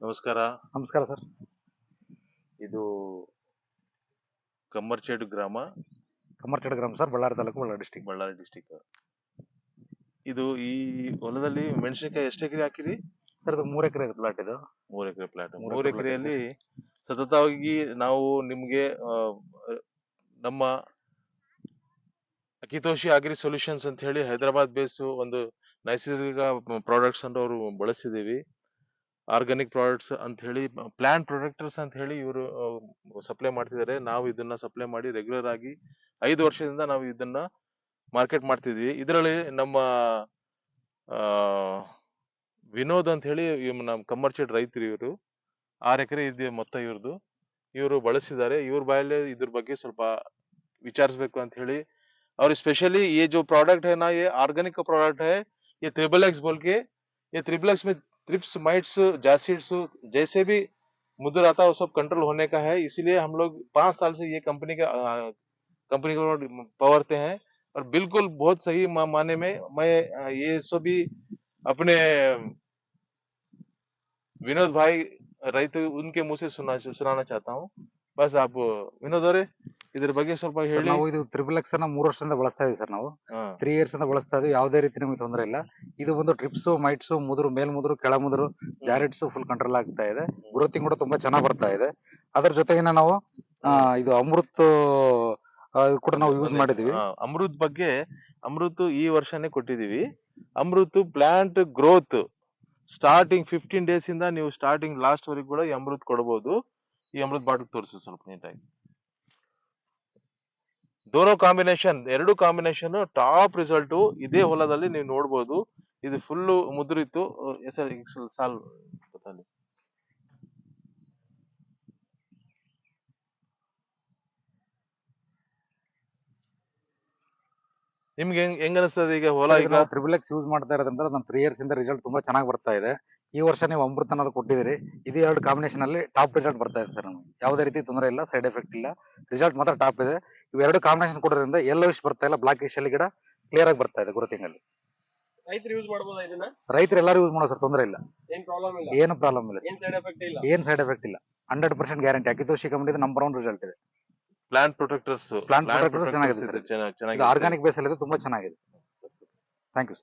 ನಮಸ್ಕಾರ. ನಮಸ್ಕಾರ ಸರ್. ಇದು ಕಮ್ಮರ್ಚೇಡು ಗ್ರಾಮ, ಕಮ್ಮರ್ಚೇಡು ಗ್ರಾಮ sir, Ballari taluk, Ballari district. Ballari district. ಇದು ಈ ಹೊಲದಲ್ಲಿ ಮೆಣಸಿನಕಾಯಿ ಎಷ್ಟು ಎಕರೆ ಹಾಕಿರಿ? ಸರ್ ಇದು 3 ಎಕರೆ ಪ್ಲಾಟ್ ಇದು. 3 ಎಕರೆ ಪ್ಲಾಟ್. 3 3 ಎಕರೆ ಪ್ಲಾಟ್ ಎಕರೆಯಲ್ಲಿ ಸತತವಾಗಿ ನಾವು ನಿಮ್ಗೆ ನಮ್ಮ ಅಕಿತೋಷಿ ಅಗ್ರಿ ಸೊಲ್ಯೂಷನ್ಸ್ ಅಂತ ಹೇಳಿ ಹೈದರಾಬಾದ್ ಬೇಸ್ ಒಂದು ನೈಸರ್ಗಿಕ ಪ್ರಾಡಕ್ಟ್ಸ್ ಅನ್ನು ಅವರು ಬಳಸಿದೀವಿ. ಆರ್ಗಾನಿಕ್ ಪ್ರಾಡಕ್ಟ್ಸ್ ಅಂತ ಹೇಳಿ, ಪ್ಲಾಂಟ್ ಪ್ರೊಟೆಕ್ಟರ್ಸ್ ಅಂತ ಹೇಳಿ ಇವರು ಸಪ್ಲೈ ಮಾಡ್ತಿದ್ದಾರೆ. ನಾವು ಇದನ್ನ ಸಪ್ಲೈ ಮಾಡಿ ರೆಗ್ಯುಲರ್ ಆಗಿ 5 ವರ್ಷದಿಂದ ನಾವು ಇದನ್ನ ಮಾರ್ಕೆಟ್ ಮಾಡ್ತಿದ್ವಿ. ಇದರಲ್ಲಿ ನಮ್ಮ ವಿನೋದ್ ಅಂತ ಹೇಳಿ ನಮ್ಮ ಕಮ್ಮರ್ಚೇಡ್ ರೈತರು ಇವರು. 6 ಎಕರೆ ಇದೆ ಮೊತ್ತ ಇವ್ರದ್ದು. ಇವರು ಬಳಸಿದ್ದಾರೆ. ಇವ್ರ ಬಾಯಲ್ಲಿ ಇದ್ರ ಬಗ್ಗೆ ಸ್ವಲ್ಪ ವಿಚಾರಿಸ್ಬೇಕು ಅಂತ ಹೇಳಿ, और स्पेशली ये जो प्रोडक्ट है ना, ये ऑर्गेनिक का प्रोडक्ट है. ये ट्रिपल एक्स बोल के, ये ट्रिपल एक्स में ट्रिप्स, माइट्स, जासिड्स जैसे भी मुद्र आता है वो सब कंट्रोल होने का है. इसीलिए हम लोग 5 साल से ये कंपनी को पवरते हैं और बिल्कुल बहुत सही माने में मैं ये सभी अपने विनोद भाई रैत उनके मुंह से सुनाना चाहता हूँ. बस आप विनोद ಅವರೇ ಇದ್ರ ಬಗ್ಗೆ ಸ್ವಲ್ಪ ಸರ್ ಹೇಳಿ. ನಾವು ಇದು ಟ್ರಿಪಲ್ ಎಕ್ಸ್ ಅನ್ನ 3 ವರ್ಷದಿಂದ ಬಳಸ್ತಾ ಇದೀವಿ ಸರ್. ನಾವು 3 ಇಯರ್ಸ್ ಇಂದ ಬಳಸ್ತಾ ಇದೀವಿ. ಯಾವುದೇ ರೀತಿ ನಮಗೆ ತೊಂದರೆ ಇಲ್ಲ. ಇದು ಒಂದು ಟ್ರಿಪ್ಸ್, ಮೈಟ್ಸ್, ಮುದುರು, ಮೇಲ್ಮುದುರು, ಕೆಳಮುದುರು, ಜಾರಿಟ್ಸ್ ಫುಲ್ ಕಂಟ್ರೋಲ್ ಆಗ್ತಾ ಇದೆ. ಗ್ರೋತಿಂಗ್ ಕೂಡ ತುಂಬಾ ಚೆನ್ನಾಗಿ ಬರ್ತಾ ಇದೆ. ಅದರ ಜೊತೆಗಿನ ನಾವು ಇದು ಅಮೃತ್ ಕೂಡ ನಾವು ಯೂಸ್ ಮಾಡಿದೀವಿ. ಅಮೃತ್ ಬಗ್ಗೆ, ಅಮೃತ್ ಈ ವರ್ಷನೇ ಕೊಟ್ಟಿದೀವಿ. Amrit plant growth starting 15 days ಇಂದ ನೀವು ಸ್ಟಾರ್ಟಿಂಗ್ ಲಾಸ್ಟ್ ವರೆಗೂ ಕೂಡ ಈ ಅಮೃತ್ ಕೊಡಬಹುದು. ಈ ಅಮೃತ್ ಬಾಟಲ್ ತೋರಿಸಿ ಸ್ವಲ್ಪ ನೀಟಾಗಿ. ದೋನೋ ಕಾಂಬಿನೇಷನ್, 2 ಕಾಂಬಿನೇಷನ್ ಟಾಪ್ ರಿಸಲ್ಟ್ ಇದೇ ಹೊಲದಲ್ಲಿ ನೀವು ನೋಡಬಹುದು. ಇದು ಫುಲ್ ಮುದ್ರಿತ್ತು. ಸಾಲ್ ನಿಮ್ಗೆ ಹೆಂಗ್ ಅನಿಸ್ತದೆ ಈಗ ಹೊಲ? ಈಗ ಟ್ರಿಪಲ್ ಎಕ್ಸ್ ಯೂಸ್ ಮಾಡ್ತಾ ಇರೋದ್ರಿಂದ ನಮ್ಮ 3 ಇಯರ್ಸ್ ಇಂದ ರಿಸಲ್ಟ್ ತುಂಬಾ ಚೆನ್ನಾಗಿ ಬರ್ತಾ ಇದೆ. ಈ ವರ್ಷ ನೀವು ಅಮೃತ ಅನ್ನೋದು ಕೊಟ್ಟಿದ್ದೀರಿ. ಇದು 2 ಕಾಂಬಿನೇಷನ್ ಅಲ್ಲಿ ಟಾಪ್ ರಿಸಲ್ಟ್ ಬರ್ತಾ ಇದೆ ಸರ್. ನಮಗೆ ಯಾವುದೇ ರೀತಿ ತೊಂದರೆ ಇಲ್ಲ, ಸೈಡ್ ಎಫೆಕ್ಟ್ ಇಲ್ಲ, ರಿಸಲ್ಟ್ ಮಾತ್ರ ಟಾಪ್ ಇದೆ. ಇವು 2 ಕಾಂಬಿನೇಷನ್ ಕೊಡೋದ್ರಿಂದ ಯೆಲ್ಲೋಯಿಶ್ ಬರ್ತಾ ಇಲ್ಲ, ಬ್ಲಾಕಿಶ್ ಅಲ್ಲಿ ಗಿಡ ಕ್ಲಿಯರ್ ಆಗಿ ಬರ್ತಾ ಇದೆ ಗ್ರೋತಿಂಗ್ ಅಲ್ಲಿ. ರೈತರು ಯೂಸ್ ಮಾಡಬಹುದಾ ಇದನ್ನ? ರೈತರು ಎಲ್ಲರೂ ಯೂಸ್ ಮಾಡೋ ಸರ್, ತೊಂದರೆ ಇಲ್ಲ, ಏನು ಪ್ರಾಬ್ಲಮ್ ಇಲ್ಲ. ಏನು ಪ್ರಾಬ್ಲಮ್ ಇಲ್ಲ, ಏನು ಸೈಡ್ ಎಫೆಕ್ಟ್ ಇಲ್ಲ, ಏನು ಸೈಡ್ ಎಫೆಕ್ಟ್ ಇಲ್ಲ. 100% ಗ್ಯಾರಂಟಿ. ಅಕಿತೋಷಿ ಕಂಪನಿದು ನಂಬರ್ 1 ರಿಸಲ್ಟ್ ಇದೆ. ಪ್ಲಾಂಟ್ ಪ್ರೊಟೆಕ್ಟರ್ಸ್ ಚೆನ್ನಾಗಿದೆ. ಚೆನ್ನಾಗಿದೆ. ಆರ್ಗಾನಿಕ್ ಬೇಸ್ ಅಲ್ಲಿ ತುಂಬಾ ಚೆನ್ನಾಗಿದೆ. Thank you.